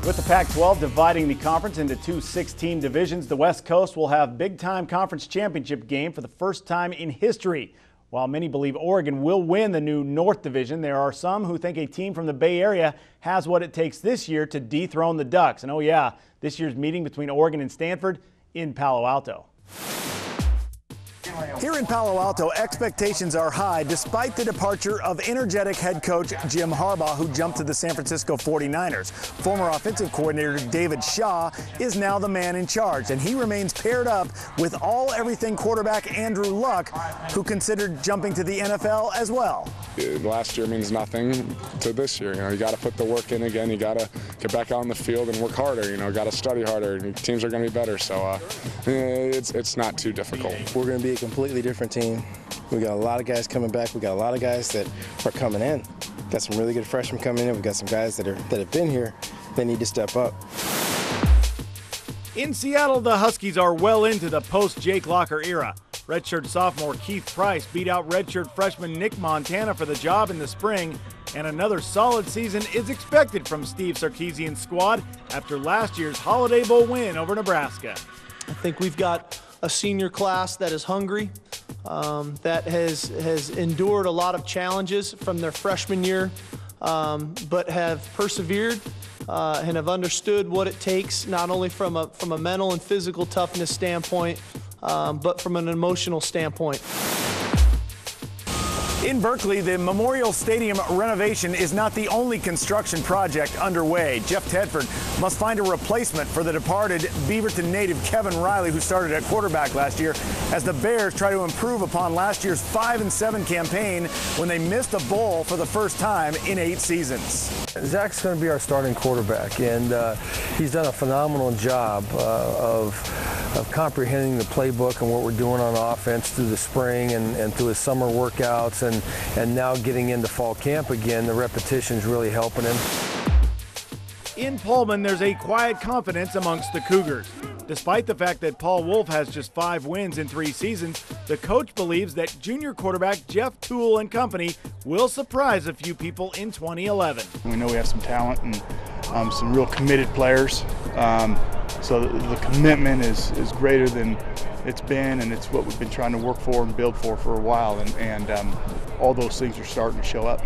With the Pac-12 dividing the conference into two 16 divisions, the West Coast will have big-time conference championship game for the first time in history. While many believe Oregon will win the new North Division, there are some who think a team from the Bay Area has what it takes this year to dethrone the Ducks. And oh yeah, this year's meeting between Oregon and Stanford in Palo Alto. Here in Palo Alto, expectations are high despite the departure of energetic head coach Jim Harbaugh, who jumped to the San Francisco 49ers. Former offensive coordinator David Shaw is now the man in charge, and he remains paired up with all-everything quarterback Andrew Luck, who considered jumping to the NFL as well. Last year means nothing to this year. You got to put the work in again. You got to get back out on the field and work harder. Got to study harder. Teams are going to be better, so it's not too difficult. We're going to be a completely different team. We got a lot of guys coming back. We got a lot of guys that are coming in. Got some really good freshmen coming in. We got some guys that have been here. They need to step up. In Seattle, the Huskies are well into the post-Jake Locker era. Redshirt sophomore Keith Price beat out redshirt freshman Nick Montana for the job in the spring, and another solid season is expected from Steve Sarkisian's squad after last year's Holiday Bowl win over Nebraska. I think we've got a senior class that is hungry, that has endured a lot of challenges from their freshman year, but have persevered and have understood what it takes, not only from a mental and physical toughness standpoint, but from an emotional standpoint. In Berkeley, the Memorial Stadium renovation is not the only construction project underway. Jeff Tedford must find a replacement for the departed Beaverton native Kevin Riley, who started at quarterback last year, as the Bears try to improve upon last year's 5-7 campaign when they missed a bowl for the first time in 8 seasons. Zach's going to be our starting quarterback, and he's done a phenomenal job of comprehending the playbook and what we're doing on offense through the spring and through his summer workouts, and now getting into fall camp again. The repetition's really helping him. In Pullman, there's a quiet confidence amongst the Cougars. Despite the fact that Paul Wolf has just 5 wins in 3 seasons, the coach believes that junior quarterback Jeff Toole and company will surprise a few people in 2011. We know we have some talent and some real committed players. So the commitment is greater than it's been, and it's what we've been trying to work for and build for a while, and all those things are starting to show up.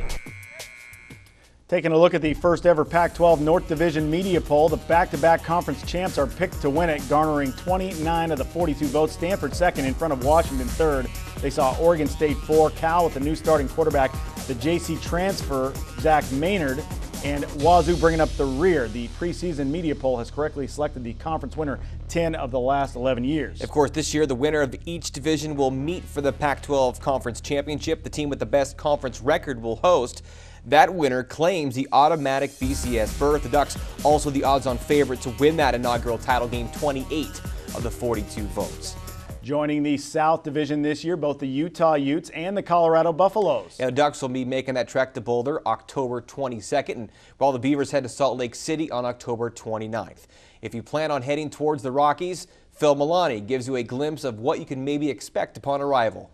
Taking a look at the first ever Pac-12 North Division media poll, the back-to-back conference champs are picked to win it, garnering 29 of the 42 votes. Stanford second in front of Washington third. They saw Oregon State 4, Cal with the new starting quarterback, the JC transfer, Zach Maynard, and Wazoo bringing up the rear. The preseason media poll has correctly selected the conference winner 10 of the last 11 years. Of course, this year the winner of each division will meet for the Pac-12 Conference Championship. The team with the best conference record will host. That winner claims the automatic BCS berth. The Ducks also the odds-on favorite to win that inaugural title game, 28 of the 42 votes. Joining the South Division this year, both the Utah Utes and the Colorado Buffaloes. The Ducks will be making that trek to Boulder October 22nd, and while the Beavers head to Salt Lake City on October 29th. If you plan on heading towards the Rockies, Phil Milani gives you a glimpse of what you can maybe expect upon arrival.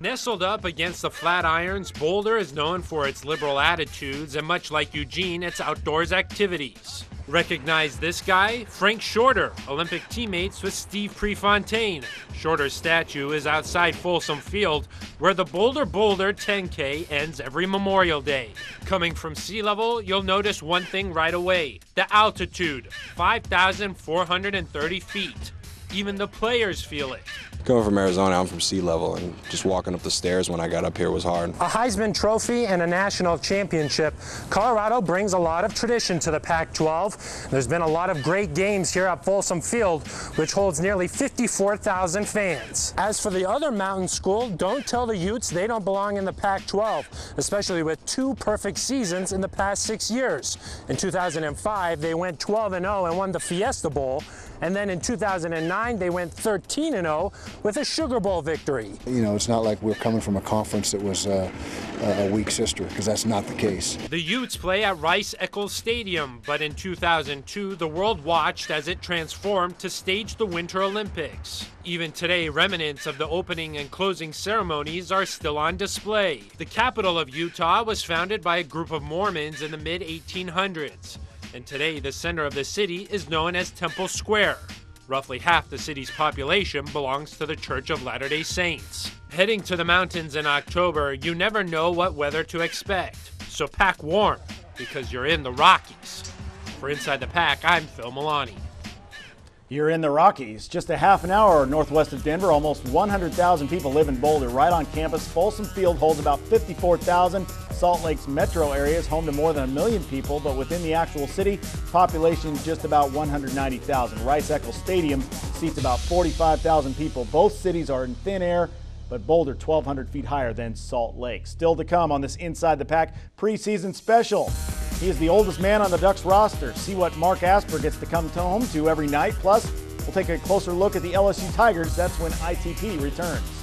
Nestled up against the Flatirons, Boulder is known for its liberal attitudes, and much like Eugene, its outdoors activities. Recognize this guy? Frank Shorter, Olympic teammates with Steve Prefontaine. Shorter's statue is outside Folsom Field, where the Boulder 10K ends every Memorial Day. Coming from sea level, you'll notice one thing right away: the altitude, 5,430 feet. Even the players feel it. Coming from Arizona, I'm from sea level, and just walking up the stairs when I got up here was hard. A Heisman Trophy and a national championship. Colorado brings a lot of tradition to the Pac-12. There's been a lot of great games here at Folsom Field, which holds nearly 54,000 fans. As for the other mountain school, don't tell the Utes they don't belong in the Pac-12, especially with 2 perfect seasons in the past 6 years. In 2005, they went 12-0 and won the Fiesta Bowl. And then in 2009, they went 13-0 with a Sugar Bowl victory. It's not like we're coming from a conference that was a weak sister, because that's not the case. The Utes play at Rice-Eccles Stadium, but in 2002, the world watched as it transformed to stage the Winter Olympics. Even today, remnants of the opening and closing ceremonies are still on display. The capital of Utah was founded by a group of Mormons in the mid-1800s. And today, the center of the city is known as Temple Square. Roughly half the city's population belongs to the Church of Latter-day Saints. Heading to the mountains in October, you never know what weather to expect. So pack warm, because you're in the Rockies. For Inside the Pac, I'm Phil Milani. You're in the Rockies. Just a half an hour northwest of Denver. Almost 100,000 people live in Boulder, right on campus. Folsom Field holds about 54,000. Salt Lake's metro area is home to more than 1 million people, but within the actual city, population just about 190,000. Rice-Eccles Stadium seats about 45,000 people. Both cities are in thin air, but Boulder 1,200 feet higher than Salt Lake. Still to come on this Inside the Pac preseason special. He is the oldest man on the Ducks roster. See what Mark Asper gets to come home to every night. Plus, we'll take a closer look at the LSU Tigers. That's when ITP returns.